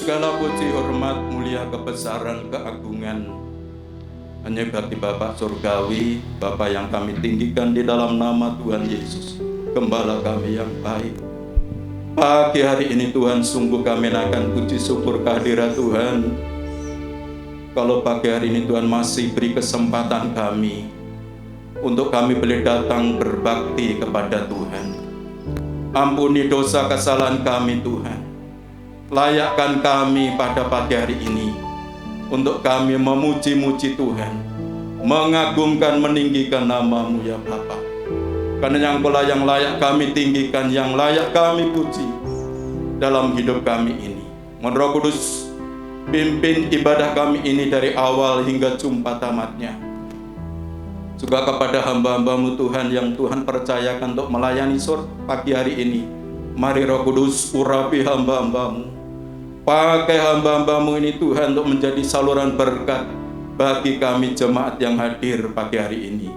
segala puji, hormat, mulia, kebesaran, keagungan hanya bagi Bapa Surgawi, Bapa yang kami tinggikan di dalam nama Tuhan Yesus, Gembala kami yang baik. Pagi hari ini Tuhan, sungguh kami akan puji syukur kehadirat Tuhan. Kalau pagi hari ini Tuhan masih beri kesempatan kami untuk kami boleh datang berbakti kepada Tuhan. Ampuni dosa kesalahan kami Tuhan. Layakkan kami pada pagi hari ini untuk kami memuji-muji Tuhan, mengagungkan, meninggikan nama-Mu ya Bapa. Karena yang Engkau yang layak kami tinggikan, yang layak kami puji dalam hidup kami ini. Mohon Roh Kudus pimpin ibadah kami ini dari awal hingga jumpa tamatnya. Juga kepada hamba-hamba-Mu Tuhan yang Tuhan percayakan untuk melayani pagi hari ini. Mari Roh Kudus urapi hamba-hamba-Mu. Pakai hamba-hamba-Mu ini Tuhan untuk menjadi saluran berkat bagi kami jemaat yang hadir pagi hari ini.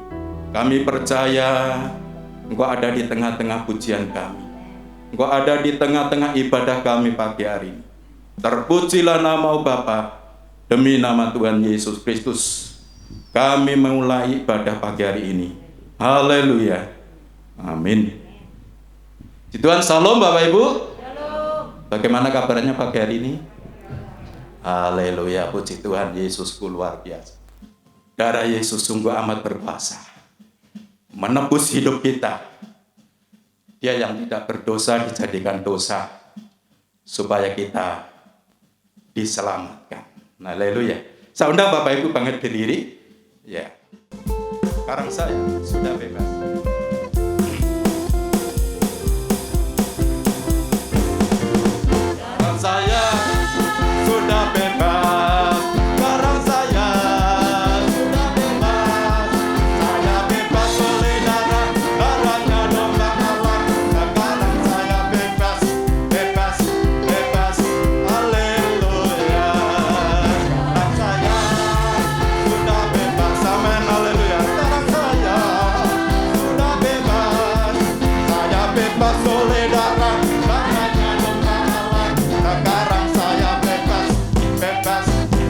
Kami percaya Engkau ada di tengah-tengah pujian kami. Engkau ada di tengah-tengah ibadah kami pagi hari ini. Terpujilah nama-Mu Bapa, demi nama Tuhan Yesus Kristus kami memulai ibadah pagi hari ini. Haleluya. Amin. Tuhan salam Bapak Ibu. Bagaimana kabarnya pagi hari ini? Haleluya, puji Tuhan Yesusku luar biasa. Darah Yesus sungguh amat berkuasa menebus hidup kita. Dia yang tidak berdosa dijadikan dosa supaya kita diselamatkan. Haleluya. Saya undang Bapak Ibu bangkit berdiri. Ya. Sekarang saya sudah bebas. Saya sudah bebas, sekarang saya sudah bebas. Saya bebas oleh darahnya domba Allah. Sekarang saya bebas, bebas, bebas. Haleluya. Dan saya sudah bebas, amin, haleluya. Sekarang saya sudah bebas. Saya bebas oleh darahnya domba Allah. Sekarang saya bebas, bebas,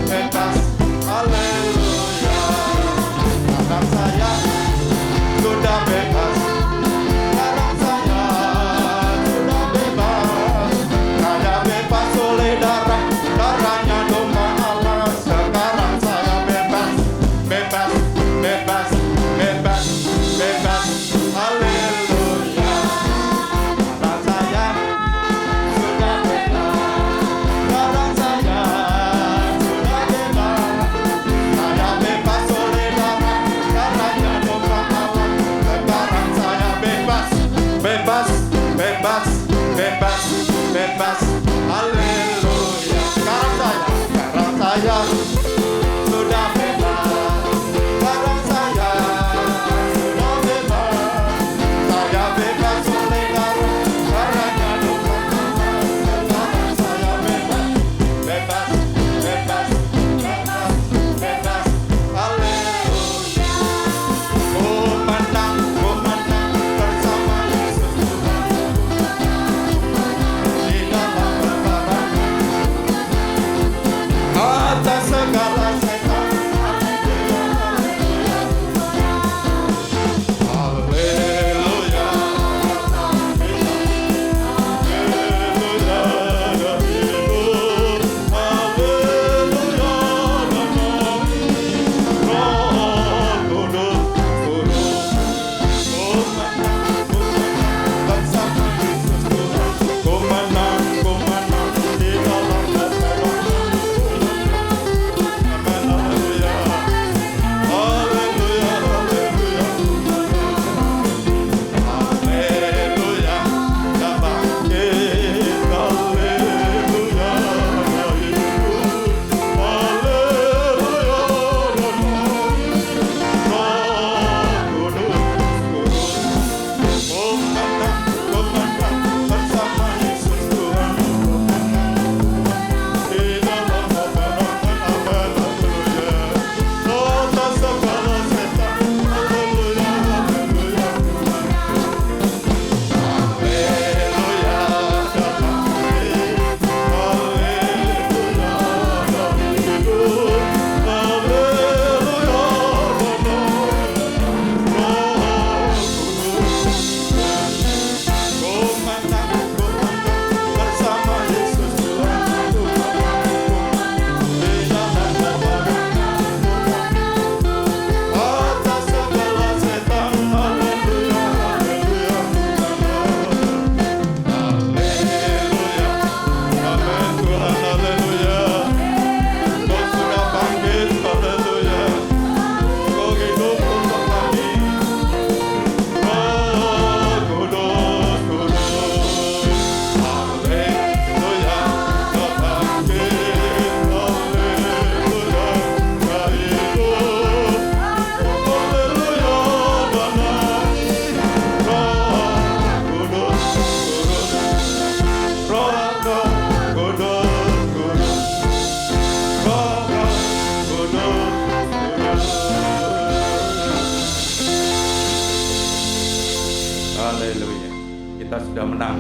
bebas, haleluya. Sekarang saya sudah bebas. Sekarang saya sudah bebas. Saya bebas oleh darahnya domba Allah. Sekarang saya bebas, bebas, bebas, bebas, bebas, haleluya. Sekarang saya sudah bebas. Sekarang saya sudah bebas. Saya bebas oleh darahnya domba Allah. Sekarang saya bebas, bebas, bebas, bebas, bebas, haleluya. Sekarang saya sudah bebas. Sekarang saya sudah bebas. Saya bebas oleh darahnya domba Allah. Sekarang saya bebas, bebas, bebas, bebas, bebas, haleluya. Oh menang bersama Yesus Tuhan. Di dalam sudah menang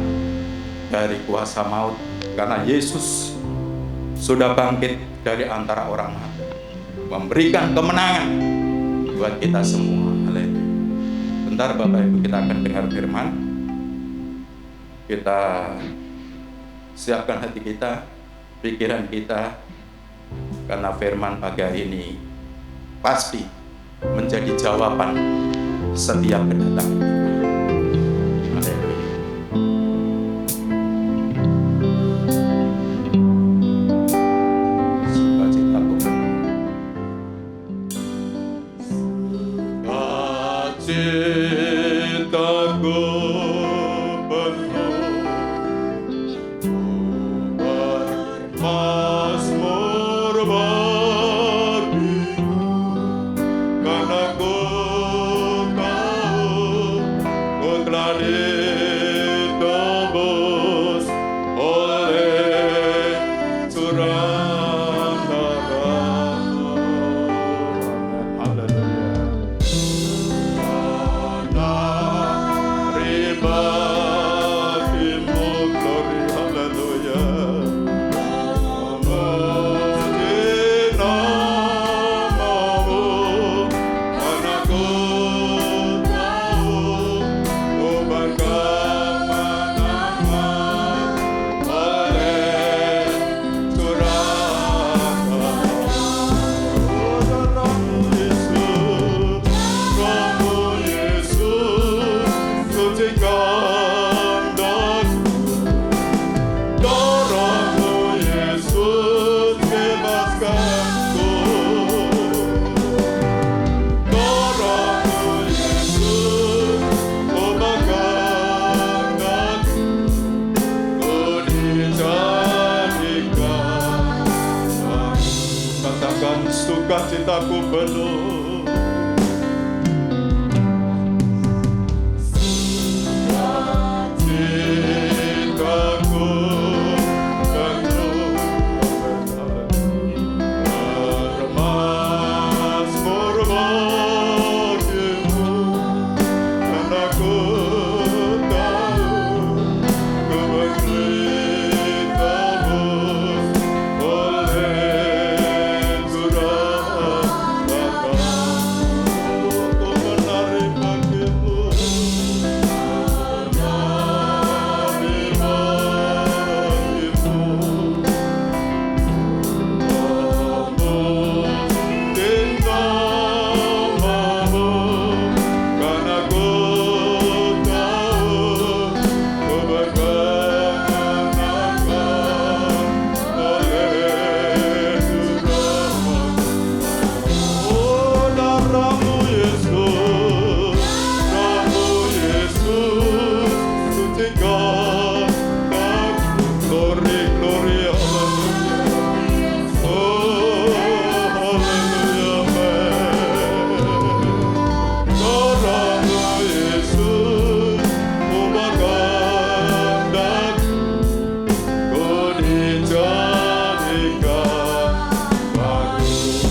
dari kuasa maut, karena Yesus sudah bangkit dari antara orang mati, memberikan kemenangan buat kita semua. Haleluya. Bentar Bapak Ibu, kita akan dengar firman. Kita siapkan hati kita, pikiran kita, karena firman pagi hari ini pasti menjadi jawaban setiap kedatangan. Haleluya. Sukacitaku penuh. Sukacitaku penuh. Mazmur bagimu, karena ku tahu ku telah ditebus oleh curang darah-Mu. Haleluya. Karena pribadimu, glory, haleluya. Sukacitaku penuh. Sukacitaku penuh. Mazmur bagimu, karena ku tahu ku ditebus oleh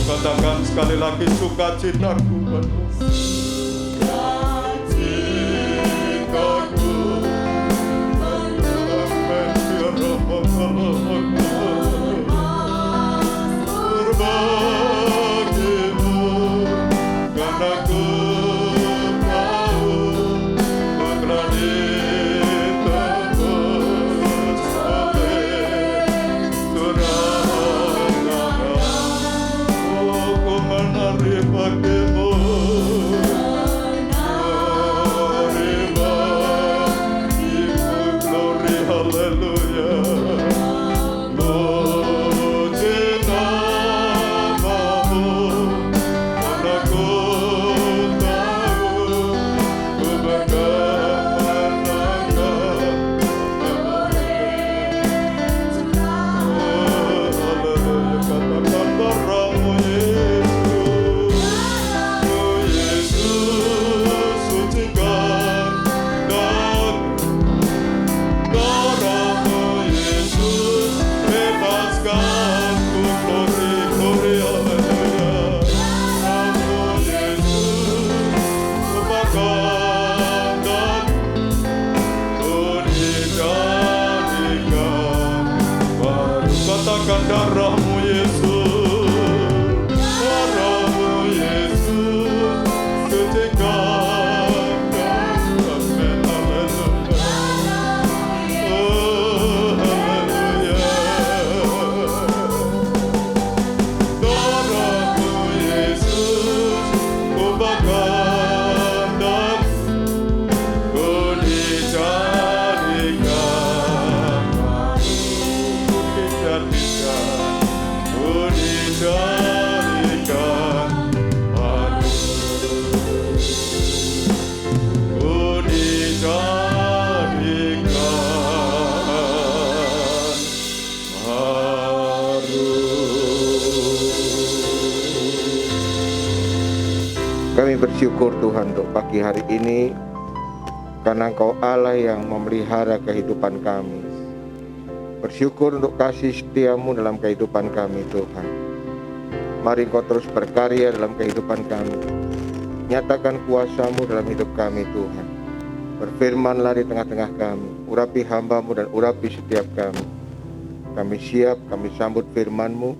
Katakan sekali lagi, sukacitaku penuh. Sukacitaku bagimu, karena ku tahu ku telah ditebus oleh curang darah-Mu. Ku menari bagimu. Nyatakan darahmu Yesus, darahmu Yesus, sucikan kami. Haleluya. Oh, haleluya. Darahmu Yesus, ubahkan dan ku dijadikan baru. Ku dijadikan baru. Ku dijadikan baru. Kami bersyukur Tuhan untuk pagi hari ini, karena Engkau Allah yang memelihara kehidupan kami. Bersyukur untuk kasih setiamu dalam kehidupan kami Tuhan. Mari Engkau terus berkarya dalam kehidupan kami. Nyatakan kuasamu dalam hidup kami Tuhan. Berfirmanlah di tengah-tengah kami. Urapi hamba-Mu dan urapi setiap kami. Kami siap, kami sambut firman-Mu.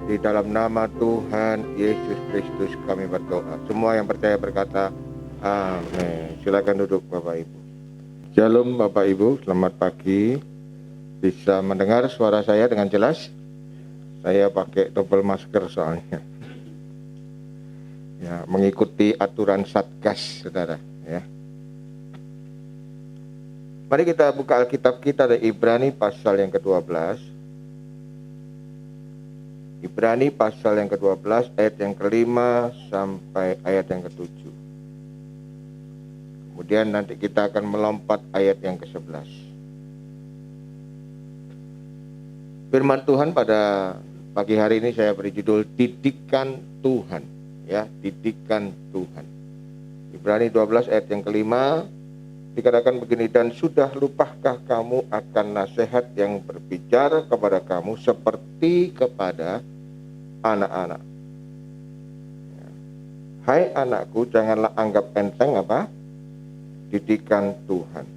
Di dalam nama Tuhan Yesus Kristus kami berdoa. Semua yang percaya berkata amin. Silakan duduk Bapak Ibu. Shalom Bapak Ibu, selamat pagi. Bisa mendengar suara saya dengan jelas? Saya pakai double masker soalnya. Ya, mengikuti aturan Satgas, Saudara, ya. Mari kita buka Alkitab kita dari Ibrani pasal yang ke-12. Ibrani pasal yang ke-12 ayat yang ke-5 sampai ayat yang ke-7. Kemudian nanti kita akan melompat ayat yang ke-11. Firman Tuhan pada pagi hari ini saya beri judul Didikan Tuhan, ya, didikan Tuhan. Ibrani 12 ayat yang ke-5 dikatakan begini, dan sudah lupakah kamu akan nasihat yang berbicara kepada kamu seperti kepada anak-anak. Ya. Hai anakku, janganlah anggap enteng apa? Didikan Tuhan.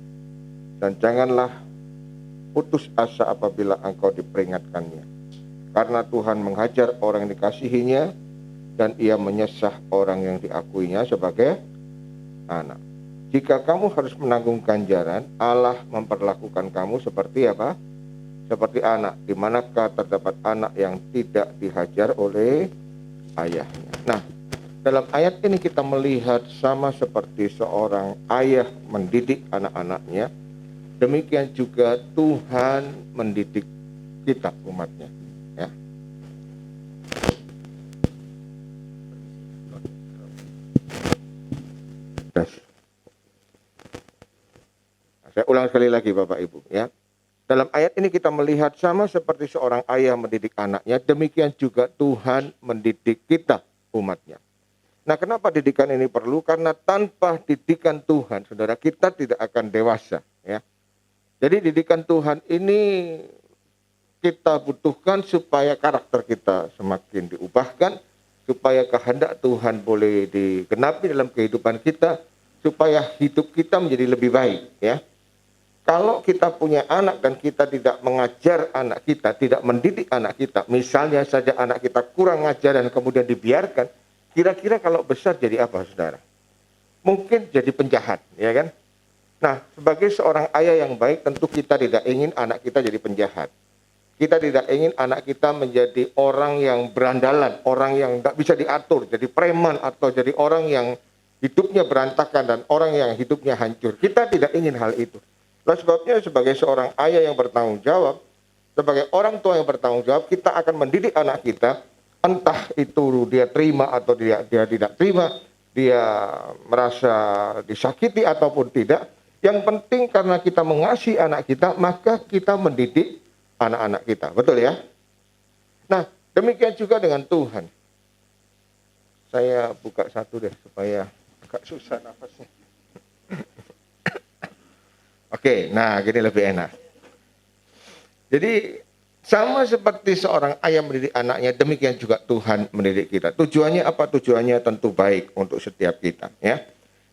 Dan janganlah putus asa apabila engkau diperingatkannya. Karena Tuhan menghajar orang yang dikasihinya, dan ia menyesah orang yang diakuinya sebagai anak. Jika kamu harus menanggung ganjaran, Allah memperlakukan kamu seperti apa? Seperti anak. Di manakah terdapat anak yang tidak dihajar oleh ayahnya? Nah, dalam ayat ini kita melihat sama seperti seorang ayah mendidik anak-anaknya, demikian juga Tuhan mendidik kita umatnya, ya. Saya ulang sekali lagi Bapak Ibu, ya. Dalam ayat ini kita melihat sama seperti seorang ayah mendidik anaknya, demikian juga Tuhan mendidik kita umatnya. Nah, kenapa didikan ini perlu? Karena tanpa didikan Tuhan, saudara, kita tidak akan dewasa, ya. Jadi didikan Tuhan ini kita butuhkan supaya karakter kita semakin diubahkan, supaya kehendak Tuhan boleh digenapi dalam kehidupan kita, supaya hidup kita menjadi lebih baik, ya. Kalau kita punya anak dan kita tidak mengajar anak kita, tidak mendidik anak kita, misalnya saja anak kita kurang ngajar dan kemudian dibiarkan, kira-kira kalau besar jadi apa, saudara? Mungkin jadi penjahat, ya kan? Nah, sebagai seorang ayah yang baik, tentu kita tidak ingin anak kita jadi penjahat. Kita tidak ingin anak kita menjadi orang yang berandalan, orang yang tidak bisa diatur, jadi preman atau jadi orang yang hidupnya berantakan dan orang yang hidupnya hancur. Kita tidak ingin hal itu. Nah, sebabnya sebagai seorang ayah yang bertanggung jawab, sebagai orang tua yang bertanggung jawab, kita akan mendidik anak kita, entah itu dia terima atau dia tidak terima, dia merasa disakiti ataupun tidak. Yang penting karena kita mengasihi anak kita, maka kita mendidik anak-anak kita. Betul ya? Nah, demikian juga dengan Tuhan. Saya buka satu deh supaya agak susah nafasnya. Oke, nah gini lebih enak. Jadi sama seperti seorang ayah mendidik anaknya, demikian juga Tuhan mendidik kita. Tujuannya apa? Tujuannya tentu baik untuk setiap kita, ya.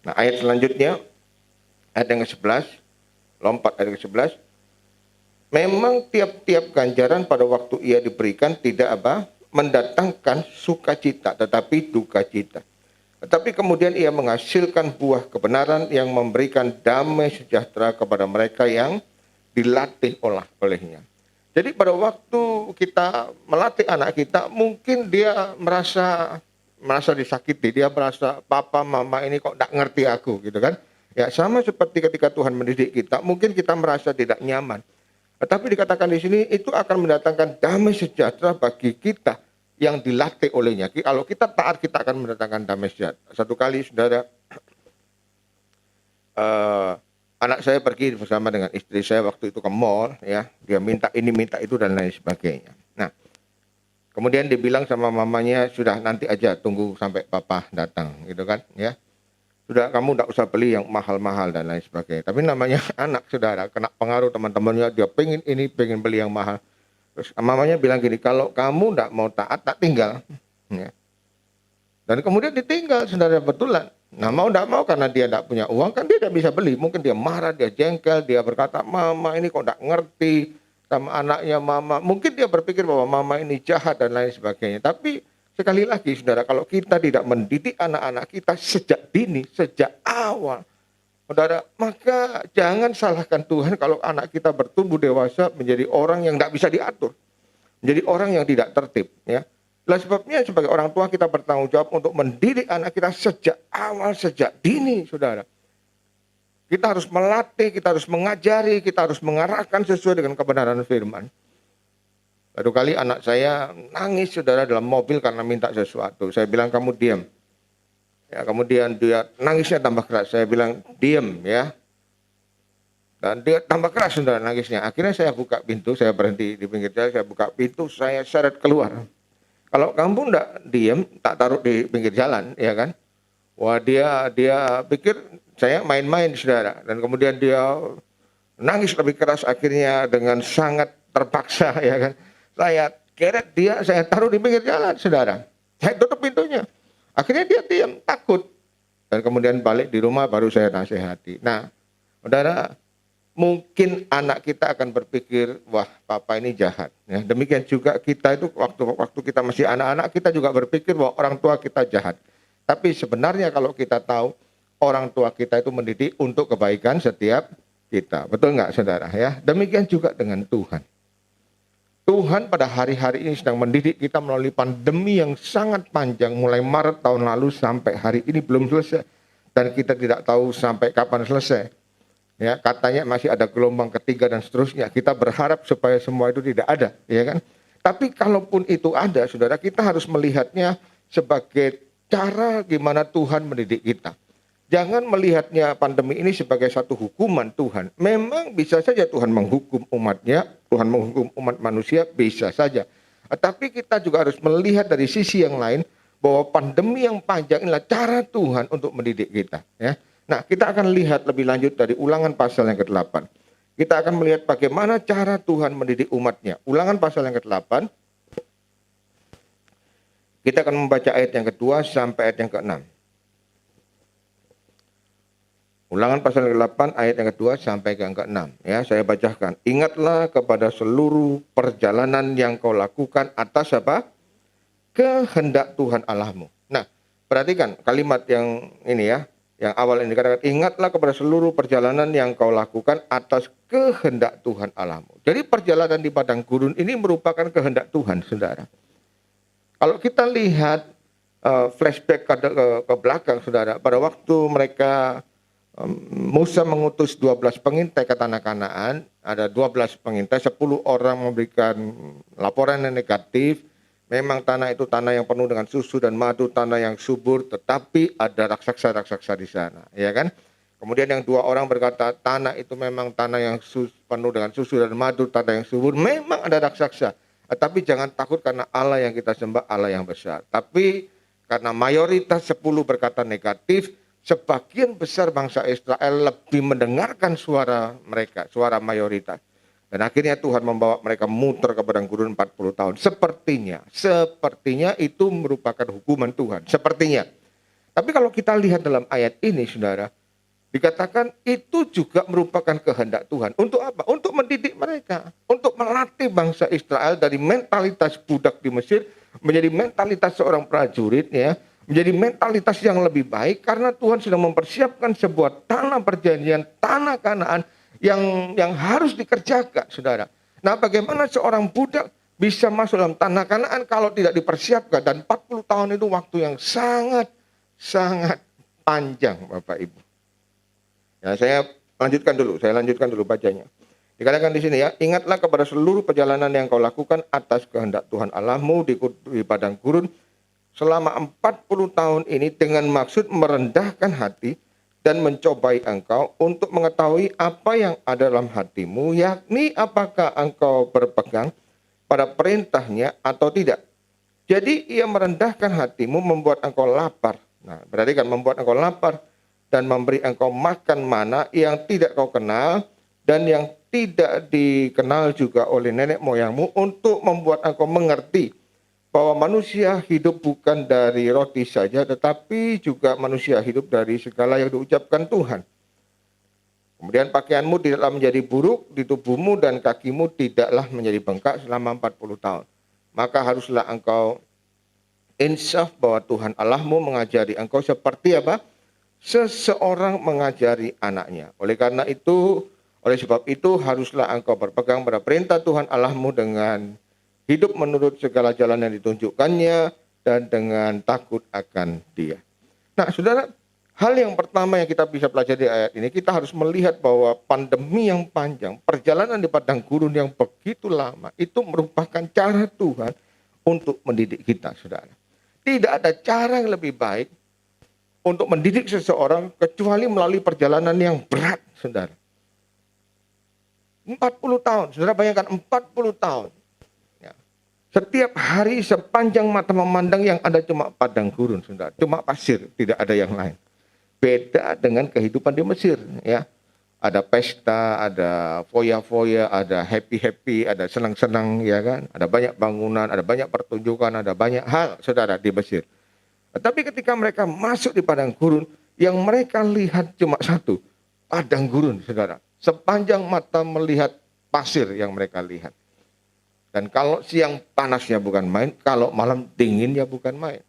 Nah, ayat selanjutnya, ayat yang ke-11, lompat ayat ke-11. Memang tiap-tiap ganjaran pada waktu ia diberikan tidak mendatangkan sukacita, tetapi duka cita. Tetapi kemudian ia menghasilkan buah kebenaran yang memberikan damai sejahtera kepada mereka yang dilatih olehnya. Jadi pada waktu kita melatih anak kita, mungkin dia merasa disakiti, dia merasa papa mama ini kok tidak ngerti aku gitu kan. Ya sama seperti ketika Tuhan mendidik kita, mungkin kita merasa tidak nyaman. Tetapi dikatakan di sini itu akan mendatangkan damai sejahtera bagi kita yang dilatih olehnya. Kalau kita taat, kita akan mendatangkan damai sejahtera. Satu kali saudara, anak saya pergi bersama dengan istri saya waktu itu ke mall, ya, dia minta ini minta itu dan lain sebagainya. Nah, kemudian dibilang sama mamanya, sudah nanti aja tunggu sampai papa datang, gitu kan, ya. Sudah kamu tidak usah beli yang mahal-mahal dan lain sebagainya. Tapi namanya anak saudara, kena pengaruh teman-temannya, dia pengen ini, pengen beli yang mahal. Terus mamanya bilang gini, kalau kamu tidak mau taat, tak tinggal. Ya. Dan kemudian ditinggal, saudara, betulan. Nah mau tidak mau karena dia tidak punya uang, kan dia tidak bisa beli. Mungkin dia marah, dia jengkel, dia berkata, mama ini kok tidak ngerti sama anaknya mama. Mungkin dia berpikir bahwa mama ini jahat dan lain sebagainya. Tapi sekali lagi saudara, kalau kita tidak mendidik anak-anak kita sejak dini, sejak awal, saudara, maka jangan salahkan Tuhan kalau anak kita bertumbuh dewasa menjadi orang yang tidak bisa diatur. Menjadi orang yang tidak tertib. Ya. Nah, sebabnya sebagai orang tua kita bertanggung jawab untuk mendidik anak kita sejak awal, sejak dini, saudara. Kita harus melatih, kita harus mengajari, kita harus mengarahkan sesuai dengan kebenaran firman. Satu kali anak saya nangis, saudara, dalam mobil karena minta sesuatu. Saya bilang, kamu diam. Ya, kemudian dia nangisnya tambah keras. Saya bilang, diam ya. Dan dia tambah keras saudara nangisnya. Akhirnya saya buka pintu, saya berhenti di pinggir jalan, saya buka pintu, saya seret keluar. Kalau kamu enggak diam, tak taruh di pinggir jalan, ya kan? Wah, dia pikir saya main-main saudara. Dan kemudian dia nangis lebih keras, akhirnya dengan sangat terpaksa, ya kan? Saya keret dia, saya taruh di pinggir jalan saudara. Saya tutup pintunya. Akhirnya dia diam, takut. Dan kemudian balik di rumah baru saya nasihati. Nah, saudara, mungkin anak kita akan berpikir, wah papa ini jahat. Ya, demikian juga kita itu waktu kita masih anak-anak, kita juga berpikir bahwa orang tua kita jahat. Tapi sebenarnya kalau kita tahu, orang tua kita itu mendidik untuk kebaikan setiap kita. Betul nggak saudara? Ya, demikian juga dengan Tuhan. Tuhan pada hari-hari ini sedang mendidik kita melalui pandemi yang sangat panjang, mulai Maret tahun lalu sampai hari ini belum selesai. Dan kita tidak tahu sampai kapan selesai. Ya, katanya masih ada gelombang ketiga dan seterusnya. Kita berharap supaya semua itu tidak ada, ya kan? Tapi kalaupun itu ada, saudara, kita harus melihatnya sebagai cara gimana Tuhan mendidik kita. Jangan melihatnya pandemi ini sebagai satu hukuman Tuhan. Memang bisa saja Tuhan menghukum umatnya, Tuhan menghukum umat manusia, bisa saja. Tapi kita juga harus melihat dari sisi yang lain bahwa pandemi yang panjang inilah cara Tuhan untuk mendidik kita. Ya. Nah, kita akan lihat lebih lanjut dari Ulangan pasal yang ke-8. Kita akan melihat bagaimana cara Tuhan mendidik umatnya. Ulangan pasal yang ke-8. Kita akan membaca ayat yang kedua sampai ayat yang ke-6. Ulangan pasal ke-8 ayat yang kedua sampai yang ke-6. Ya, saya bacakan. Ingatlah kepada seluruh perjalanan yang kau lakukan atas apa? Kehendak Tuhan Allahmu. Nah, perhatikan kalimat yang ini ya. Yang awal ini dikatakan, ingatlah kepada seluruh perjalanan yang kau lakukan atas kehendak Tuhan Allahmu. Jadi perjalanan di padang gurun ini merupakan kehendak Tuhan, saudara. Kalau kita lihat flashback ke belakang, saudara, pada waktu mereka Musa mengutus 12 pengintai ke tanah Kanaan, ada 12 pengintai, 10 orang memberikan laporan yang negatif. Memang tanah itu tanah yang penuh dengan susu dan madu, tanah yang subur, tetapi ada raksasa-raksasa di sana, ya kan? Kemudian yang 2 orang berkata, tanah itu memang tanah yang penuh dengan susu dan madu, tanah yang subur, memang ada raksasa. Tapi jangan takut karena Allah yang kita sembah, Allah yang besar. Tapi karena mayoritas 10 berkata negatif, sebagian besar bangsa Israel lebih mendengarkan suara mereka, suara mayoritas. Dan akhirnya Tuhan membawa mereka muter ke padang gurun 40 tahun. Sepertinya itu merupakan hukuman Tuhan. Sepertinya. Tapi kalau kita lihat dalam ayat ini, saudara, Dikatakan itu juga merupakan kehendak Tuhan. Untuk apa? Untuk mendidik mereka. Untuk melatih bangsa Israel dari mentalitas budak di Mesir menjadi mentalitas seorang prajurit, ya, menjadi mentalitas yang lebih baik karena Tuhan sedang mempersiapkan sebuah tanah perjanjian, tanah Kanaan yang harus dikerjakan, saudara. Nah, bagaimana seorang budak bisa masuk dalam tanah Kanaan kalau tidak dipersiapkan, dan 40 tahun itu waktu yang sangat panjang, Bapak Ibu. Ya, saya lanjutkan dulu bacanya. Dikatakan di sini, ya, ingatlah kepada seluruh perjalanan yang kau lakukan atas kehendak Tuhan Allahmu di padang gurun selama 40 tahun ini dengan maksud merendahkan hati dan mencobai engkau untuk mengetahui apa yang ada dalam hatimu, yakni apakah engkau berpegang pada perintahnya atau tidak. Jadi ia merendahkan hatimu, membuat engkau lapar. Nah, berarti kan membuat engkau lapar dan memberi engkau makan mana yang tidak kau kenal dan yang tidak dikenal juga oleh nenek moyangmu, untuk membuat engkau mengerti bahwa manusia hidup bukan dari roti saja, tetapi juga manusia hidup dari segala yang diucapkan Tuhan. Kemudian pakaianmu tidaklah menjadi buruk di tubuhmu dan kakimu tidaklah menjadi bengkak selama 40 tahun. Maka haruslah engkau insaf bahwa Tuhan Allahmu mengajari engkau seperti apa? Seseorang mengajari anaknya. Oleh sebab itu haruslah engkau berpegang pada perintah Tuhan Allahmu dengan hidup menurut segala jalan yang ditunjukkannya dan dengan takut akan Dia. Nah, saudara, hal yang pertama yang kita bisa pelajari di ayat ini, kita harus melihat bahwa pandemi yang panjang, perjalanan di padang gurun yang begitu lama, itu merupakan cara Tuhan untuk mendidik kita, saudara. Tidak ada cara yang lebih baik untuk mendidik seseorang kecuali melalui perjalanan yang berat, saudara. 40 tahun, saudara bayangkan 40 tahun. Ya. Setiap hari sepanjang mata memandang yang ada cuma padang gurun, saudara. Cuma pasir, tidak ada yang lain. Beda dengan kehidupan di Mesir, ya. Ada pesta, ada foya-foya, ada happy-happy, ada senang-senang, ya kan. Ada banyak bangunan, ada banyak pertunjukan, ada banyak hal, saudara, di Mesir. Tapi ketika mereka masuk di padang gurun, yang mereka lihat cuma satu, padang gurun, saudara. Sepanjang mata melihat pasir yang mereka lihat. Dan kalau siang panasnya bukan main, kalau malam dinginnya bukan main.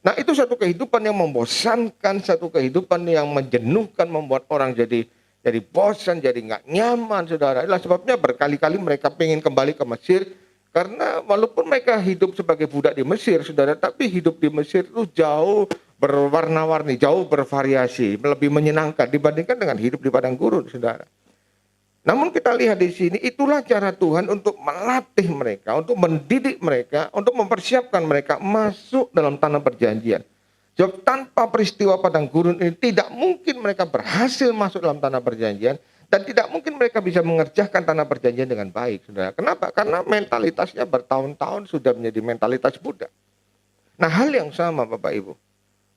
Nah, itu satu kehidupan yang membosankan, satu kehidupan yang menjenuhkan, membuat orang jadi bosan, jadi nggak nyaman, saudara. Itulah sebabnya berkali-kali mereka ingin kembali ke Mesir. Karena walaupun mereka hidup sebagai budak di Mesir, saudara, tapi hidup di Mesir itu jauh berwarna-warni, jauh bervariasi, lebih menyenangkan dibandingkan dengan hidup di padang gurun, saudara. Namun kita lihat di sini, itulah cara Tuhan untuk melatih mereka, untuk mendidik mereka, untuk mempersiapkan mereka masuk dalam tanah perjanjian. Sebab tanpa peristiwa padang gurun ini tidak mungkin mereka berhasil masuk dalam tanah perjanjian. Dan tidak mungkin mereka bisa mengerjakan tanah perjanjian dengan baik, saudara. Kenapa? Karena mentalitasnya bertahun-tahun sudah menjadi mentalitas budak. Nah, hal yang sama, Bapak Ibu.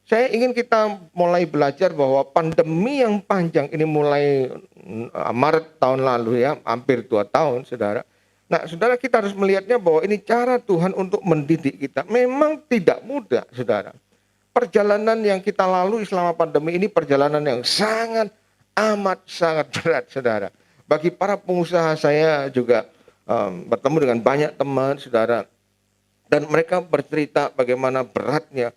Saya ingin kita mulai belajar bahwa pandemi yang panjang ini mulai Maret tahun lalu, ya, hampir 2 tahun, saudara. Nah, saudara, kita harus melihatnya bahwa ini cara Tuhan untuk mendidik kita. Memang tidak mudah, saudara. Perjalanan yang kita lalui selama pandemi ini perjalanan yang sangat berat, saudara. Bagi para pengusaha, saya juga bertemu dengan banyak teman, saudara. Dan mereka bercerita bagaimana beratnya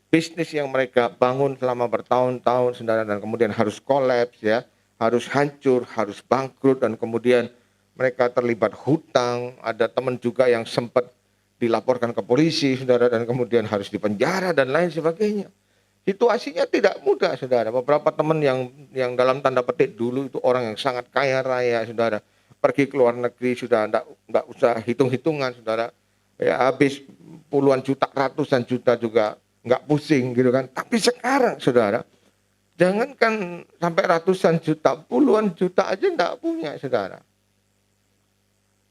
bisnis yang mereka bangun selama bertahun-tahun, saudara. Dan kemudian harus kolaps, ya. Harus hancur, harus bangkrut. Dan kemudian mereka terlibat hutang. Ada teman juga yang sempat dilaporkan ke polisi, saudara. Dan kemudian harus dipenjara dan lain sebagainya. Situasinya tidak mudah, saudara. Beberapa teman yang dalam tanda petik dulu itu orang yang sangat kaya raya, saudara. Pergi ke luar negeri sudah enggak usah hitung-hitungan, saudara. Ya, habis puluhan juta, ratusan juta juga enggak pusing gitu kan. Tapi sekarang, saudara, jangankan sampai ratusan juta, puluhan juta aja enggak punya, saudara.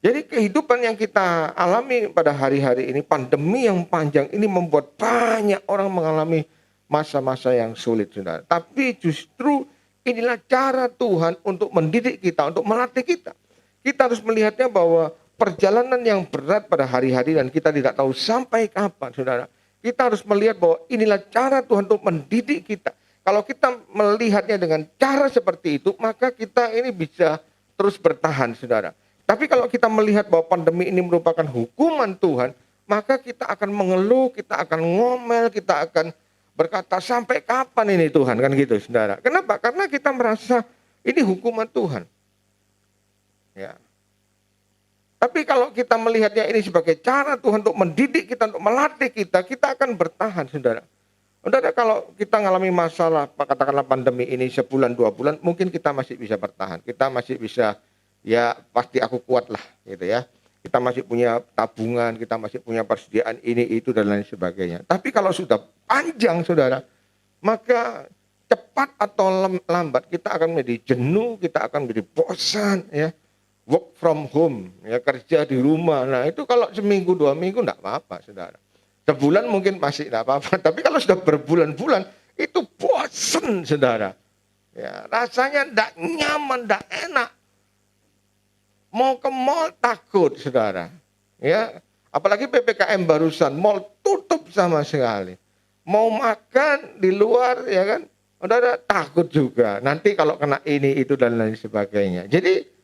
Jadi kehidupan yang kita alami pada hari-hari ini, pandemi yang panjang ini membuat banyak orang mengalami masa-masa yang sulit, saudara. Tapi justru inilah cara Tuhan untuk mendidik kita, untuk melatih kita. Kita harus melihatnya bahwa perjalanan yang berat pada hari-hari dan kita tidak tahu sampai kapan, saudara. Kita harus melihat bahwa inilah cara Tuhan untuk mendidik kita. Kalau kita melihatnya dengan cara seperti itu, maka kita ini bisa terus bertahan, saudara. Tapi kalau kita melihat bahwa pandemi ini merupakan hukuman Tuhan, maka kita akan mengeluh, kita akan ngomel, kita akan berkata, sampai kapan ini Tuhan? Kan gitu, saudara. Kenapa? Karena kita merasa ini hukuman Tuhan. Ya. Tapi kalau kita melihatnya ini sebagai cara Tuhan untuk mendidik kita, untuk melatih kita, kita akan bertahan, saudara. Saudara, kalau kita mengalami masalah, katakanlah pandemi ini sebulan, 2 bulan, mungkin kita masih bisa bertahan. Kita masih bisa, ya pasti aku kuat lah, gitu ya. Kita masih punya tabungan, kita masih punya persediaan ini, itu, dan lain sebagainya. Tapi kalau sudah panjang, saudara, maka cepat atau lambat kita akan menjadi jenuh, kita akan menjadi bosan, ya. Work from home, ya, kerja di rumah. Nah itu kalau seminggu 2 minggu enggak apa-apa, saudara. Sebulan mungkin masih enggak apa-apa. Tapi kalau sudah berbulan-bulan itu bosan, saudara. Ya, rasanya enggak nyaman, enggak enak. Mau ke mall takut, saudara. Ya, apalagi PPKM barusan, mall tutup sama sekali. Mau makan di luar, ya kan, saudara takut juga. Nanti kalau kena ini, itu, dan lain sebagainya. Jadi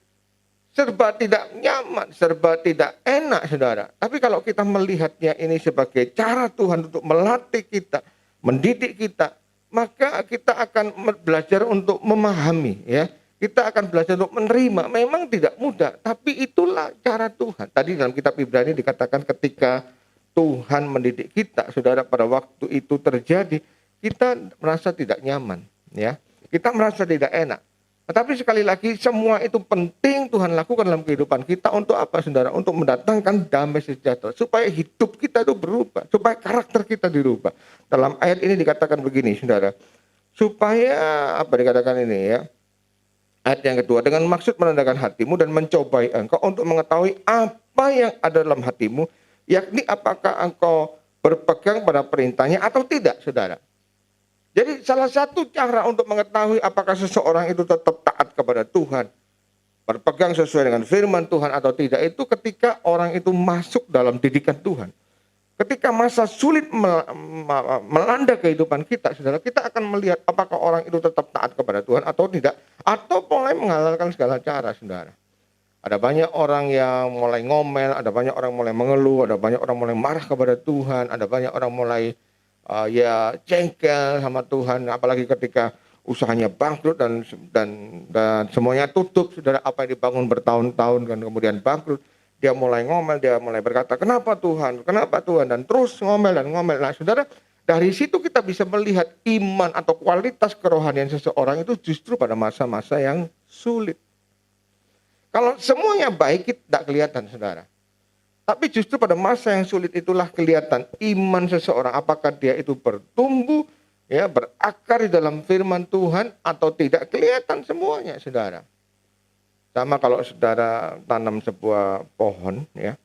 serba tidak nyaman, serba tidak enak, saudara. Tapi kalau kita melihatnya ini sebagai cara Tuhan untuk melatih kita, mendidik kita, maka kita akan belajar untuk memahami, ya. Kita akan belajar untuk menerima. Memang tidak mudah, tapi itulah cara Tuhan. Tadi dalam kitab Ibrani dikatakan ketika Tuhan mendidik kita, saudara, pada waktu itu terjadi, kita merasa tidak nyaman, ya. Kita merasa tidak enak. Tetapi sekali lagi semua itu penting Tuhan lakukan dalam kehidupan kita untuk apa, saudara? Untuk mendatangkan damai sejahtera. Supaya hidup kita itu berubah. Supaya karakter kita dirubah. Dalam ayat ini dikatakan begini, saudara. Supaya, apa dikatakan ini ya. Ayat yang kedua, dengan maksud menandakan hatimu dan mencobai engkau untuk mengetahui apa yang ada dalam hatimu. Yakni apakah engkau berpegang pada perintahnya atau tidak, saudara. Jadi salah satu cara untuk mengetahui apakah seseorang itu tetap taat kepada Tuhan, berpegang sesuai dengan firman Tuhan atau tidak, itu ketika orang itu masuk dalam didikan Tuhan. Ketika masa sulit melanda kehidupan kita, saudara, kita akan melihat apakah orang itu tetap taat kepada Tuhan atau tidak, atau mulai menghalalkan segala cara, saudara. Ada banyak orang yang mulai ngomel, ada banyak orang mulai mengeluh, ada banyak orang mulai marah kepada Tuhan, ada banyak orang mulai ya jengkel sama Tuhan, apalagi ketika usahanya bangkrut dan semuanya tutup, saudara, apa yang dibangun bertahun-tahun kan kemudian bangkrut, dia mulai ngomel, dia mulai berkata, kenapa Tuhan, dan terus ngomel dan ngomel. Nah, saudara, dari situ kita bisa melihat iman atau kualitas kerohanian seseorang itu justru pada masa-masa yang sulit. Kalau semuanya baik, tidak kelihatan, saudara. Tapi justru pada masa yang sulit itulah kelihatan iman seseorang. Apakah dia itu bertumbuh, ya, berakar di dalam firman Tuhan atau tidak, kelihatan semuanya, saudara. Sama kalau saudara tanam sebuah pohon, ya.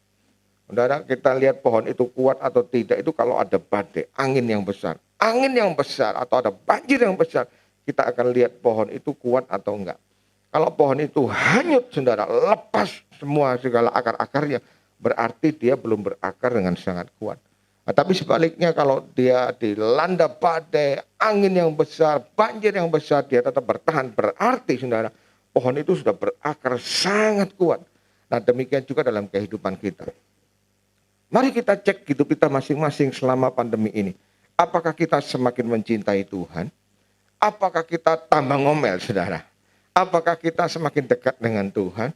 Saudara, kita lihat pohon itu kuat atau tidak itu kalau ada badai, angin yang besar. Angin yang besar atau ada banjir yang besar, kita akan lihat pohon itu kuat atau enggak. Kalau pohon itu hanyut, saudara, lepas semua segala akar-akarnya, berarti dia belum berakar dengan sangat kuat. Nah, tapi sebaliknya kalau dia dilanda badai, angin yang besar, banjir yang besar, dia tetap bertahan. Berarti, saudara, pohon itu sudah berakar sangat kuat. Nah, demikian juga dalam kehidupan kita. Mari kita cek hidup kita masing-masing selama pandemi ini. Apakah kita semakin mencintai Tuhan? Apakah kita tambah ngomel, saudara? Apakah kita semakin dekat dengan Tuhan?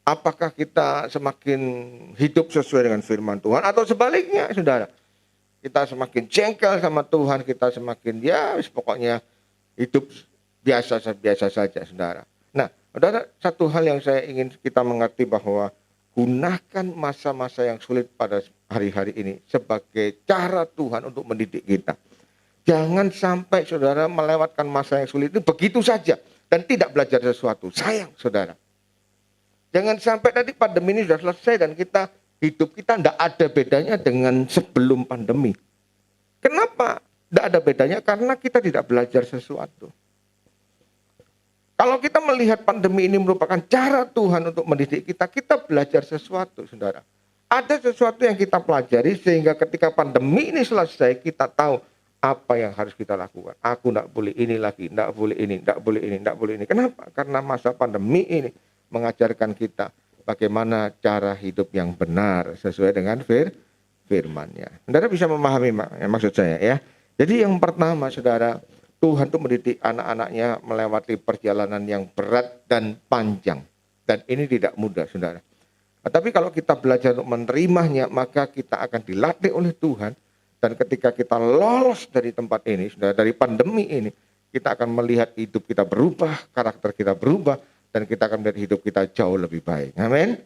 Apakah kita semakin hidup sesuai dengan firman Tuhan? Atau sebaliknya, saudara, kita semakin jengkel sama Tuhan, kita semakin, ya pokoknya hidup biasa saja, saudara. Nah, saudara, satu hal yang saya ingin kita mengerti bahwa gunakan masa-masa yang sulit pada hari-hari ini sebagai cara Tuhan untuk mendidik kita. Jangan sampai saudara melewatkan masa yang sulit itu begitu saja dan tidak belajar sesuatu. Sayang, saudara. Jangan sampai tadi pandemi ini sudah selesai dan hidup kita tidak ada bedanya dengan sebelum pandemi. Kenapa tidak ada bedanya? Karena kita tidak belajar sesuatu. Kalau kita melihat pandemi ini merupakan cara Tuhan untuk mendidik kita, kita belajar sesuatu, saudara. Ada sesuatu yang kita pelajari sehingga ketika pandemi ini selesai, kita tahu apa yang harus kita lakukan. Aku tidak boleh ini lagi, tidak boleh ini, tidak boleh ini, tidak boleh ini. Kenapa? Karena masa pandemi ini mengajarkan kita bagaimana cara hidup yang benar sesuai dengan firman-Nya. Saudara bisa memahami maksud saya ya. Jadi yang pertama saudara, Tuhan itu mendidik anak-anaknya melewati perjalanan yang berat dan panjang. Dan ini tidak mudah saudara. Tapi kalau kita belajar untuk menerimanya, maka kita akan dilatih oleh Tuhan. Dan ketika kita lolos dari tempat ini, saudara, dari pandemi ini, kita akan melihat hidup kita berubah, karakter kita berubah, dan kita akan melihat hidup kita jauh lebih baik. Amin.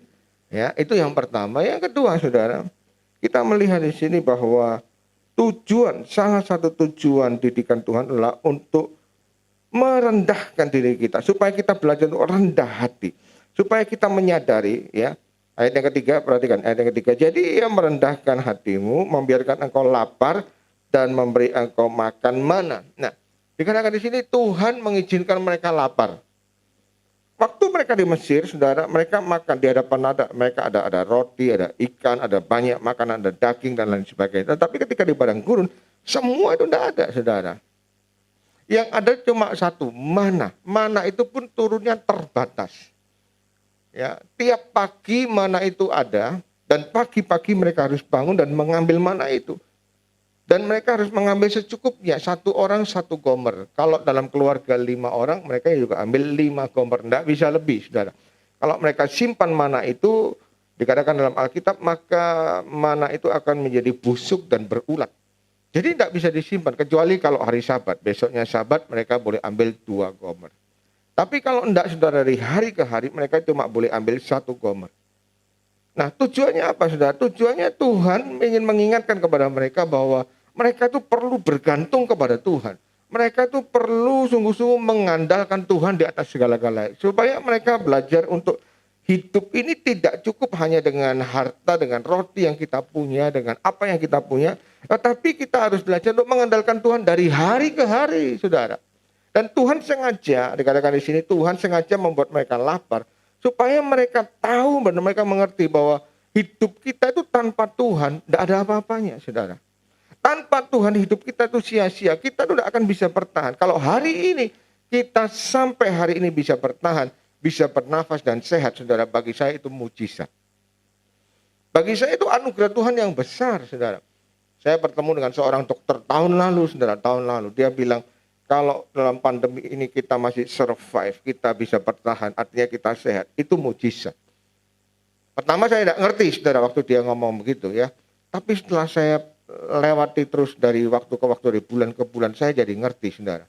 Ya, itu yang pertama. Yang kedua, saudara, kita melihat di sini bahwa salah satu tujuan didikan Tuhan adalah untuk merendahkan diri kita, supaya kita belajar untuk rendah hati, supaya kita menyadari, ya. Ayat yang ketiga, perhatikan ayat yang ketiga. Jadi ia merendahkan hatimu, membiarkan engkau lapar dan memberi engkau makan mana. Nah, dikatakan di sini Tuhan mengizinkan mereka lapar. Waktu mereka di Mesir, saudara, mereka makan di hadapan mereka ada roti, ada ikan, ada banyak makanan, ada daging dan lain sebagainya. Tetapi ketika di padang gurun, semua itu tidak ada, saudara. Yang ada cuma satu, mana. Mana itu pun turunnya terbatas. Ya, tiap pagi mana itu ada, dan pagi-pagi mereka harus bangun dan mengambil mana itu. Dan mereka harus mengambil secukupnya, 1 orang 1 gomer. Kalau dalam keluarga 5 orang, mereka juga ambil 5 gomer. Tidak bisa lebih, saudara. Kalau mereka simpan mana itu, dikatakan dalam Alkitab, maka mana itu akan menjadi busuk dan berulat. Jadi tidak bisa disimpan, kecuali kalau hari Sabat. Besoknya Sabat, mereka boleh ambil 2 gomer. Tapi kalau enggak, saudara, dari hari ke hari mereka cuma boleh ambil 1 gomer. Nah, tujuannya apa, saudara? Tujuannya Tuhan ingin mengingatkan kepada mereka bahwa mereka itu perlu bergantung kepada Tuhan. Mereka itu perlu sungguh-sungguh mengandalkan Tuhan di atas segala-galanya. Supaya mereka belajar untuk hidup ini tidak cukup hanya dengan harta, dengan roti yang kita punya, dengan apa yang kita punya. Tetapi kita harus belajar untuk mengandalkan Tuhan dari hari ke hari, saudara. Dan Tuhan sengaja, dikatakan di sini, Tuhan sengaja membuat mereka lapar, supaya mereka tahu dan mereka mengerti bahwa hidup kita itu tanpa Tuhan, tidak ada apa-apanya, saudara. Tanpa Tuhan hidup kita itu sia-sia, kita itu tidak akan bisa bertahan. Kalau hari ini, kita sampai hari ini bisa bertahan, bisa bernafas dan sehat, saudara, bagi saya itu mujizat. Bagi saya itu anugerah Tuhan yang besar, saudara. Saya bertemu dengan seorang dokter tahun lalu, saudara, tahun lalu. Dia bilang, kalau dalam pandemi ini kita masih survive, kita bisa bertahan, artinya kita sehat, itu mujizat. Pertama saya tidak ngerti, saudara, waktu dia ngomong begitu ya. Tapi setelah saya lewati terus dari waktu ke waktu, dari bulan ke bulan, saya jadi ngerti, saudara.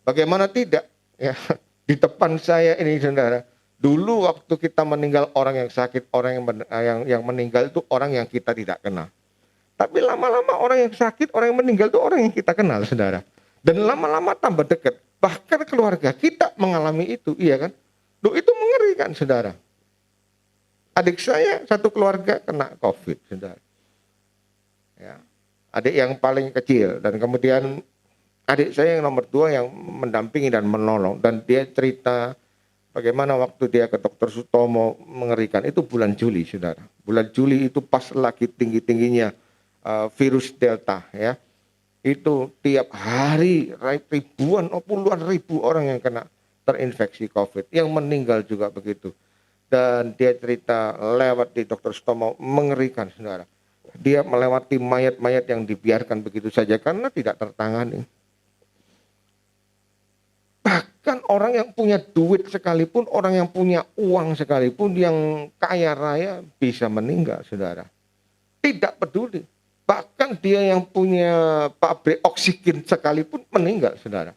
Bagaimana tidak? Ya, di depan saya ini, saudara, dulu waktu kita meninggal orang yang sakit, orang yang meninggal itu orang yang kita tidak kenal. Tapi lama-lama orang yang sakit, orang yang meninggal itu orang yang kita kenal, saudara. Dan lama-lama tambah dekat. Bahkan keluarga kita mengalami itu, iya kan? Duh, itu mengerikan, saudara. Adik saya satu keluarga kena COVID, saudara. Ya. Adik yang paling kecil, dan kemudian adik saya yang nomor 2 yang mendampingi dan menolong. Dan dia cerita bagaimana waktu dia ke Dr. Sutomo, mengerikan. Itu bulan Juli, saudara. Bulan Juli itu pas lagi tinggi-tingginya virus Delta, ya. Itu tiap hari ribuan, puluhan ribu orang yang kena terinfeksi COVID. Yang meninggal juga begitu. Dan dia cerita lewat di Dr. Sutomo, mengerikan, saudara. Dia melewati mayat-mayat yang dibiarkan begitu saja karena tidak tertangani. Bahkan orang yang punya duit sekalipun, orang yang punya uang sekalipun, yang kaya raya bisa meninggal, saudara. Tidak peduli. Bahkan dia yang punya pabrik oksigen sekalipun meninggal, saudara.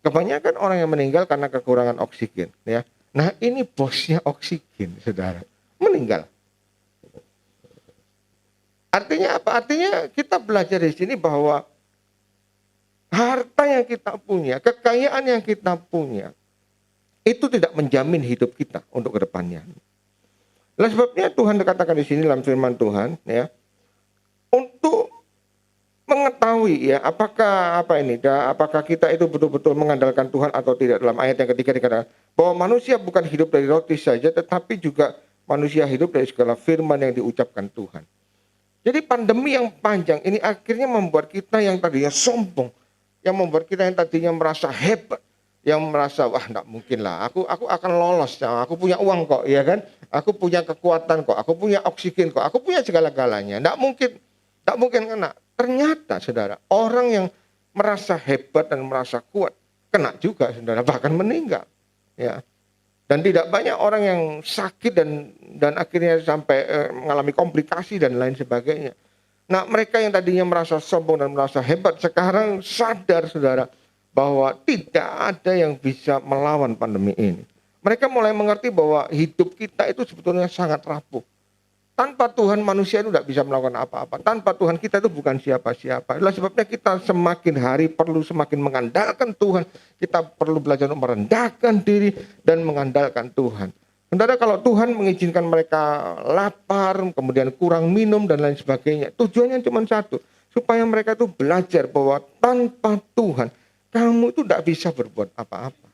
Kebanyakan orang yang meninggal karena kekurangan oksigen, ya. Nah, ini bosnya oksigen, saudara, meninggal. Artinya apa? Artinya kita belajar di sini bahwa harta yang kita punya, kekayaan yang kita punya, itu tidak menjamin hidup kita untuk kedepannya. Nah, sebabnya Tuhan dikatakan di sini dalam firman Tuhan, ya, untuk mengetahui ya apakah kita itu betul-betul mengandalkan Tuhan atau tidak. Dalam ayat yang ketiga dikatakan bahwa manusia bukan hidup dari roti saja, tetapi juga manusia hidup dari segala firman yang diucapkan Tuhan. Jadi pandemi yang panjang ini akhirnya membuat kita yang tadinya sombong, yang membuat kita yang tadinya merasa hebat, yang merasa wah enggak mungkin lah, aku akan lolos, aku punya uang kok, ya kan? Aku punya kekuatan kok, aku punya oksigen kok, aku punya segala-galanya. Enggak mungkin kena. Ternyata Saudara, orang yang merasa hebat dan merasa kuat kena juga Saudara, bahkan meninggal. Ya. Dan tidak banyak orang yang sakit dan akhirnya sampai mengalami komplikasi dan lain sebagainya. Nah, mereka yang tadinya merasa sombong dan merasa hebat sekarang sadar Saudara bahwa tidak ada yang bisa melawan pandemi ini. Mereka mulai mengerti bahwa hidup kita itu sebetulnya sangat rapuh. Tanpa Tuhan manusia itu tidak bisa melakukan apa-apa. Tanpa Tuhan kita itu bukan siapa-siapa. Itulah sebabnya kita semakin hari perlu semakin mengandalkan Tuhan. Kita perlu belajar untuk merendahkan diri dan mengandalkan Tuhan. Saudara, kalau Tuhan mengizinkan mereka lapar, kemudian kurang minum dan lain sebagainya, tujuannya cuma satu, supaya mereka itu belajar bahwa tanpa Tuhan kamu itu tidak bisa berbuat apa-apa.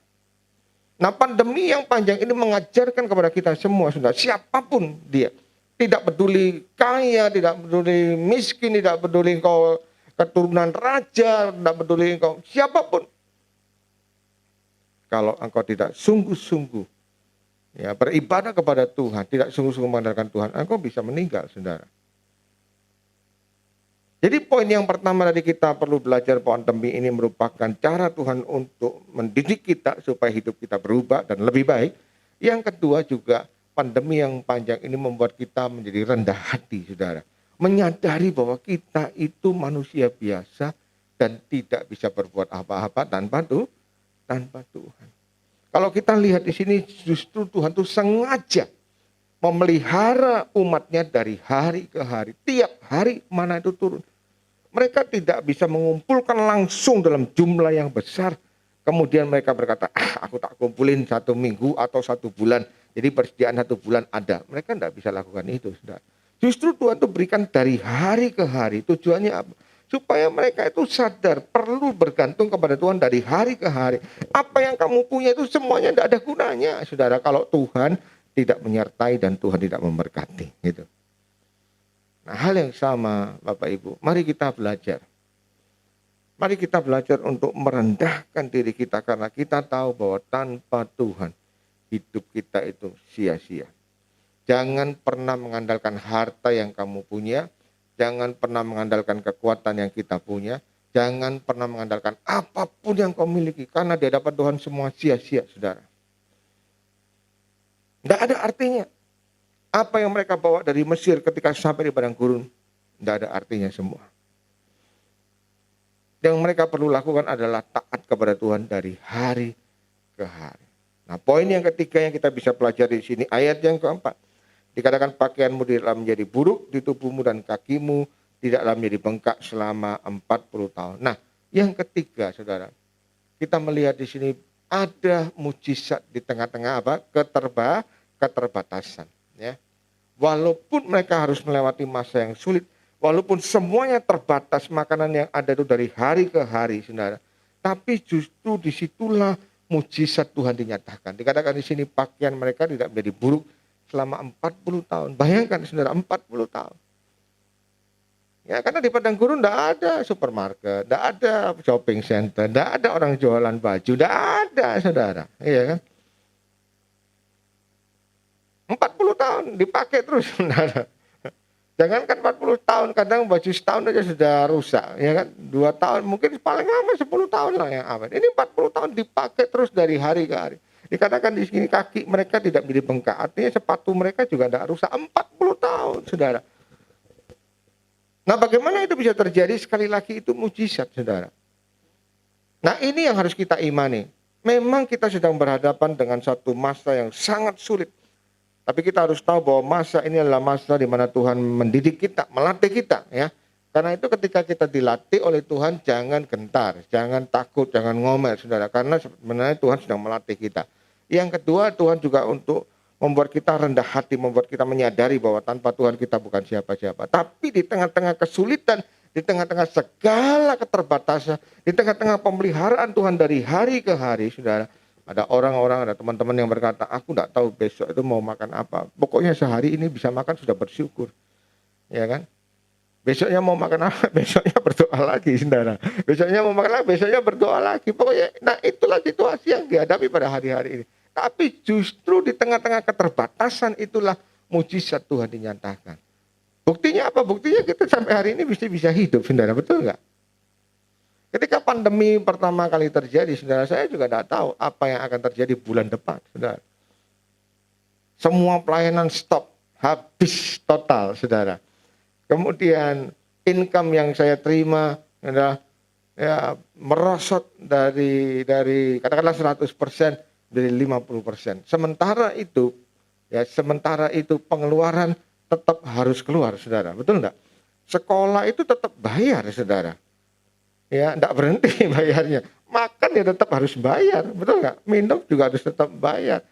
Nah, pandemi yang panjang ini mengajarkan kepada kita semua, saudara, siapapun dia, tidak peduli kaya, tidak peduli miskin, tidak peduli engkau keturunan raja, tidak peduli engkau siapapun. Kalau engkau tidak sungguh-sungguh ya beribadah kepada Tuhan, tidak sungguh-sungguh mengandalkan Tuhan, engkau bisa meninggal, saudara. Jadi poin yang pertama tadi kita perlu belajar bahwa pandemi ini merupakan cara Tuhan untuk mendidik kita supaya hidup kita berubah dan lebih baik. Yang kedua juga pandemi yang panjang ini membuat kita menjadi rendah hati, saudara. Menyadari bahwa kita itu manusia biasa dan tidak bisa berbuat apa-apa tanpa Tuhan. Kalau kita lihat di sini justru Tuhan tuh sengaja memelihara umatnya dari hari ke hari. Tiap hari mana itu turun. Mereka tidak bisa mengumpulkan langsung dalam jumlah yang besar. Kemudian mereka berkata, aku tak kumpulin 1 minggu atau 1 bulan. Jadi persediaan 1 bulan ada. Mereka tidak bisa lakukan itu. Saudara. Justru Tuhan itu berikan dari hari ke hari. Tujuannya apa? Supaya mereka itu sadar perlu bergantung kepada Tuhan dari hari ke hari. Apa yang kamu punya itu semuanya tidak ada gunanya. Saudara, kalau Tuhan tidak menyertai dan Tuhan tidak memberkati. Gitu. Nah, hal yang sama Bapak Ibu, mari kita belajar. Mari kita belajar untuk merendahkan diri kita karena kita tahu bahwa tanpa Tuhan hidup kita itu sia-sia. Jangan pernah mengandalkan harta yang kamu punya, jangan pernah mengandalkan kekuatan yang kita punya, jangan pernah mengandalkan apapun yang kau miliki karena di hadapan Tuhan semua sia-sia, Saudara. Tidak ada artinya. Apa yang mereka bawa dari Mesir ketika sampai di padang gurun, tidak ada artinya semua. Yang mereka perlu lakukan adalah taat kepada Tuhan dari hari ke hari. Nah, poin yang ketiga yang kita bisa pelajari di sini, ayat yang keempat. Dikatakan pakaianmu tidaklah menjadi buruk di tubuhmu dan kakimu tidaklah menjadi bengkak selama 40 tahun. Nah, yang ketiga, saudara, kita melihat di sini ada mujizat di tengah-tengah apa? Keterbatasan. Ya. Walaupun mereka harus melewati masa yang sulit, walaupun semuanya terbatas makanan yang ada itu dari hari ke hari, saudara. Tapi justru disitulah mujizat Tuhan dinyatakan. Dikatakan di sini pakaian mereka tidak menjadi buruk selama 40 tahun. Bayangkan saudara, 40 tahun. Ya, karena di padang gurun tidak ada supermarket, tidak ada shopping center, tidak ada orang jualan baju, tidak ada saudara. Iya kan? 40 tahun dipakai terus. Jangankan 40 tahun, kadang baju setahun aja sudah rusak. Ya kan? 2 tahun, mungkin paling lama 10 tahun lah yang awet. Ini 40 tahun dipakai terus dari hari ke hari. Dikatakan di sini kaki mereka tidak menjadi bengkak. Artinya sepatu mereka juga tidak rusak. 40 tahun, saudara. Nah, bagaimana itu bisa terjadi? Sekali lagi itu mujizat, saudara. Nah, ini yang harus kita imani. Memang kita sedang berhadapan dengan satu masa yang sangat sulit. Tapi kita harus tahu bahwa masa ini adalah masa di mana Tuhan mendidik kita, melatih kita, ya. Karena itu ketika kita dilatih oleh Tuhan, jangan gentar, jangan takut, jangan ngomel, saudara. Karena sebenarnya Tuhan sedang melatih kita. Yang kedua, Tuhan juga untuk membuat kita rendah hati, membuat kita menyadari bahwa tanpa Tuhan kita bukan siapa-siapa. Tapi di tengah-tengah kesulitan, di tengah-tengah segala keterbatasan, di tengah-tengah pemeliharaan Tuhan dari hari ke hari, saudara. Ada orang-orang, ada teman-teman yang berkata, aku tidak tahu besok itu mau makan apa. Pokoknya sehari ini bisa makan sudah bersyukur. Ya kan? Besoknya mau makan apa? Besoknya berdoa lagi, saudara. Besoknya mau makan apa? Besoknya berdoa lagi. Pokoknya, nah itulah situasi yang dihadapi pada hari-hari ini. Tapi justru di tengah-tengah keterbatasan itulah mujizat Tuhan dinyatakan. Buktinya apa? Buktinya kita sampai hari ini bisa hidup, saudara. Betul nggak? Ketika pandemi pertama kali terjadi, saudara, saya juga tidak tahu apa yang akan terjadi bulan depan, saudara. Semua pelayanan stop, habis total, saudara. Kemudian income yang saya terima adalah merosot dari katakanlah 100% dari 50%. Sementara itu pengeluaran tetap harus keluar, saudara. Betul enggak? Sekolah itu tetap bayar, saudara. Ya, enggak berhenti bayarnya. Makan ya tetap harus bayar, betul enggak? Minum juga harus tetap bayar.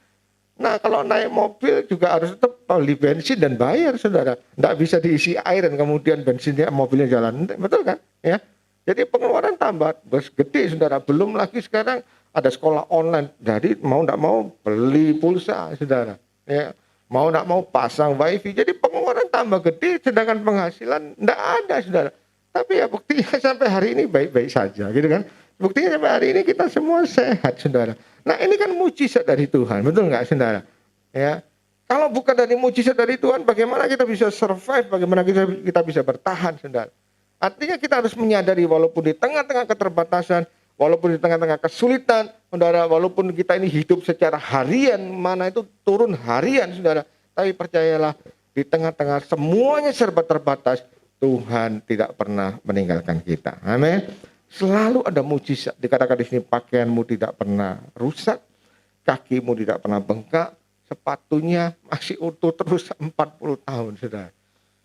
Nah, kalau naik mobil juga harus tetap beli bensin dan bayar, saudara. Enggak bisa diisi air dan kemudian bensinnya mobilnya jalan, betul kan? Ya. Jadi pengeluaran tambah gede, saudara. Belum lagi sekarang ada sekolah online. Jadi mau enggak mau beli pulsa, saudara. Ya. Mau enggak mau pasang wifi. Jadi pengeluaran tambah gede, sedangkan penghasilan enggak ada, saudara. Tapi ya buktinya sampai hari ini baik-baik saja, gitu kan. Buktinya sampai hari ini kita semua sehat, saudara. Nah ini kan mujizat dari Tuhan, betul nggak, saudara? Ya, kalau bukan dari mujizat dari Tuhan, bagaimana kita bisa survive, bagaimana kita bisa bertahan, saudara? Artinya kita harus menyadari walaupun di tengah-tengah keterbatasan, walaupun di tengah-tengah kesulitan, saudara, walaupun kita ini hidup secara harian, mana itu turun harian, saudara. Tapi percayalah, di tengah-tengah semuanya serba terbatas, Tuhan tidak pernah meninggalkan kita. Amin. Selalu ada mujizat. Dikatakan di sini pakaianmu tidak pernah rusak, kakimu tidak pernah bengkak, sepatunya masih utuh terus 40 tahun, saudara.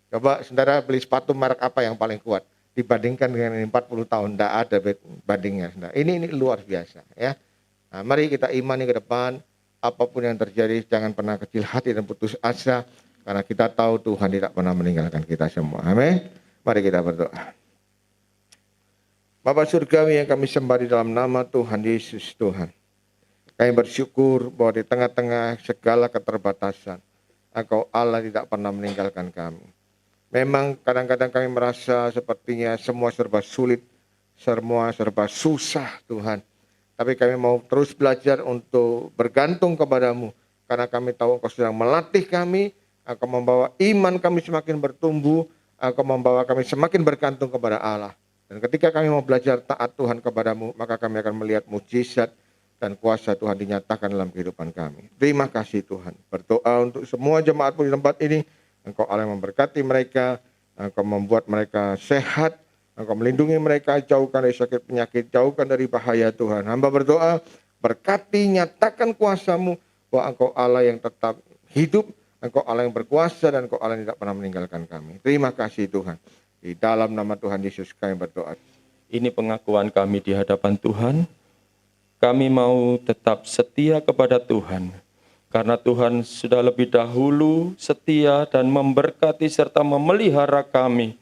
Coba saudara beli sepatu merek apa yang paling kuat dibandingkan dengan 40 tahun, tidak ada bandingnya, saudara. Ini luar biasa, ya. Nah, mari kita imani ke depan, apapun yang terjadi jangan pernah kecil hati dan putus asa. Karena kita tahu Tuhan tidak pernah meninggalkan kita semua. Amin. Mari kita berdoa. Bapa Surgawi yang kami sembah di dalam nama Tuhan Yesus Tuhan. Kami bersyukur bahwa di tengah-tengah segala keterbatasan, Engkau Allah tidak pernah meninggalkan kami. Memang kadang-kadang kami merasa sepertinya semua serba sulit, semua serba susah Tuhan. Tapi kami mau terus belajar untuk bergantung kepadamu. Karena kami tahu Engkau sedang melatih kami, Engkau membawa iman kami semakin bertumbuh, Engkau membawa kami semakin bergantung kepada Allah. Dan ketika kami mau belajar taat Tuhan kepadamu, maka kami akan melihat mujizat dan kuasa Tuhan dinyatakan dalam kehidupan kami. Terima kasih Tuhan. Berdoa untuk semua jemaatmu di tempat ini, Engkau Allah yang memberkati mereka, Engkau membuat mereka sehat, Engkau melindungi mereka, jauhkan dari sakit penyakit, jauhkan dari bahaya Tuhan. Hamba berdoa, berkati, nyatakan kuasa-Mu, bahwa Engkau Allah yang tetap hidup, Engkau Allah yang berkuasa, dan Engkau Allah yang tidak pernah meninggalkan kami. Terima kasih Tuhan. Di dalam nama Tuhan Yesus kami berdoa. Ini pengakuan kami di hadapan Tuhan. Kami mau tetap setia kepada Tuhan. Karena Tuhan sudah lebih dahulu setia dan memberkati serta memelihara kami.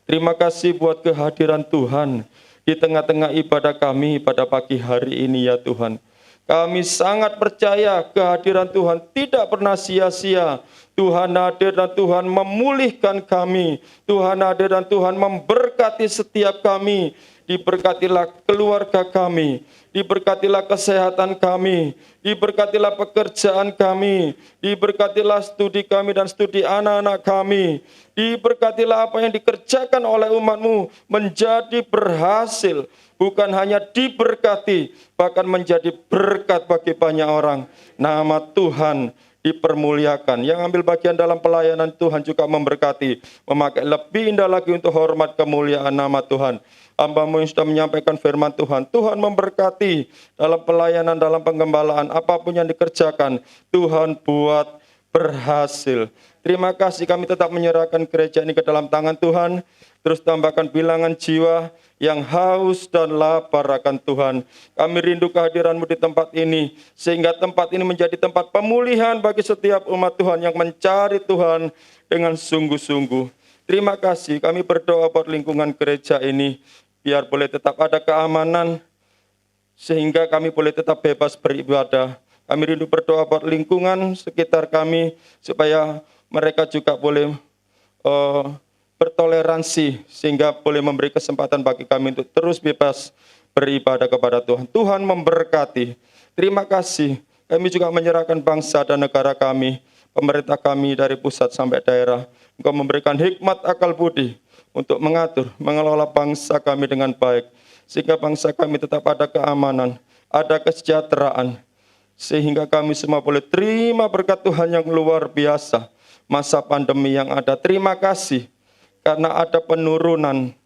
Terima kasih buat kehadiran Tuhan di tengah-tengah ibadah kami pada pagi hari ini ya Tuhan. Kami sangat percaya kehadiran Tuhan tidak pernah sia-sia. Tuhan hadir dan Tuhan memulihkan kami. Tuhan hadir dan Tuhan memberkati setiap kami. Diberkatilah keluarga kami. Diberkatilah kesehatan kami. Diberkatilah pekerjaan kami. Diberkatilah studi kami dan studi anak-anak kami. Diberkatilah apa yang dikerjakan oleh umat-Mu menjadi berhasil. Bukan hanya diberkati, bahkan menjadi berkat bagi banyak orang. Nama Tuhan dipermuliakan. Yang ambil bagian dalam pelayanan Tuhan juga memberkati. Memakai lebih indah lagi untuk hormat kemuliaan nama Tuhan. Hamba-Mu yang sudah menyampaikan firman Tuhan. Tuhan memberkati dalam pelayanan, dalam penggembalaan. Apapun yang dikerjakan, Tuhan buat berhasil. Terima kasih, kami tetap menyerahkan gereja ini ke dalam tangan Tuhan. Terus tambahkan bilangan jiwa yang haus dan lapar akan Tuhan. Kami rindu kehadiran-Mu di tempat ini, sehingga tempat ini menjadi tempat pemulihan bagi setiap umat Tuhan yang mencari Tuhan dengan sungguh-sungguh. Terima kasih, kami berdoa buat lingkungan gereja ini, biar boleh tetap ada keamanan, sehingga kami boleh tetap bebas beribadah. Kami rindu berdoa buat lingkungan sekitar kami, supaya mereka juga boleh bertoleransi, sehingga boleh memberi kesempatan bagi kami untuk terus bebas beribadah kepada Tuhan. Tuhan memberkati. Terima kasih. Kami juga menyerahkan bangsa dan negara kami, pemerintah kami dari pusat sampai daerah. Engkau memberikan hikmat akal budi untuk mengatur, mengelola bangsa kami dengan baik, sehingga bangsa kami tetap ada keamanan, ada kesejahteraan, sehingga kami semua boleh terima berkat Tuhan yang luar biasa. Masa pandemi yang ada, terima kasih karena ada penurunan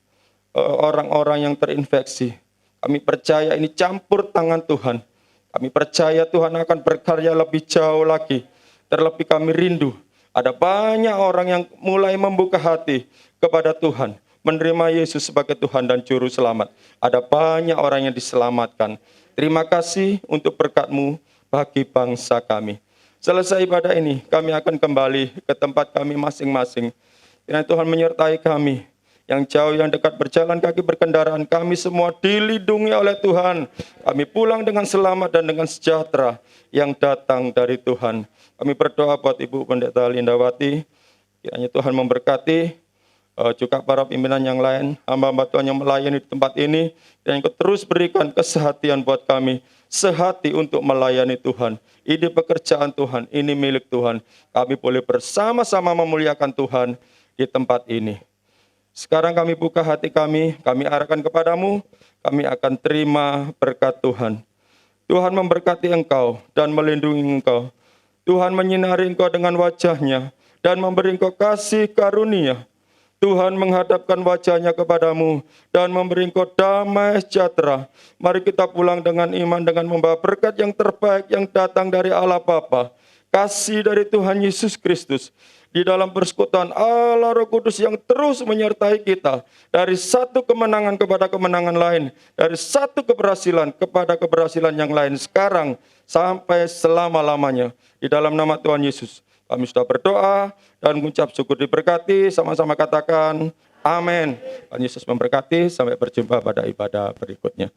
orang-orang yang terinfeksi. Kami percaya ini campur tangan Tuhan. Kami percaya Tuhan akan berkarya lebih jauh lagi. Terlebih kami rindu, ada banyak orang yang mulai membuka hati kepada Tuhan, menerima Yesus sebagai Tuhan dan Juru Selamat. Ada banyak orang yang diselamatkan. Terima kasih untuk berkat-Mu bagi bangsa kami. Selesai ibadah ini, kami akan kembali ke tempat kami masing-masing. Kiranya Tuhan menyertai kami, yang jauh, yang dekat, berjalan kaki, berkendaraan, kami semua dilindungi oleh Tuhan. Kami pulang dengan selamat dan dengan sejahtera yang datang dari Tuhan. Kami berdoa buat Ibu Pendeta Lindawati, kiranya Tuhan memberkati, juga para pimpinan yang lain, hamba-hamba Tuhan yang melayani di tempat ini, dan Engkau terus berikan kesehatian buat kami, sehati untuk melayani Tuhan. Ini pekerjaan Tuhan, ini milik Tuhan. Kami boleh bersama-sama memuliakan Tuhan di tempat ini. Sekarang kami buka hati kami arahkan kepadamu, kami akan terima berkat Tuhan. Tuhan memberkati engkau dan melindungi engkau. Tuhan menyinari engkau dengan wajah-Nya dan memberi engkau kasih karunia. Tuhan menghadapkan wajah-Nya kepadamu dan memberi engkau damai sejahtera. Mari kita pulang dengan iman, dengan membawa berkat yang terbaik yang datang dari Allah Bapa, kasih dari Tuhan Yesus Kristus, di dalam persekutuan Allah Roh Kudus yang terus menyertai kita, dari satu kemenangan kepada kemenangan lain, dari satu keberhasilan kepada keberhasilan yang lain, sekarang sampai selama-lamanya. Di dalam nama Tuhan Yesus, kami sudah berdoa dan mengucap syukur diberkati, sama-sama katakan amin. Tuhan Yesus memberkati, sampai berjumpa pada ibadah berikutnya.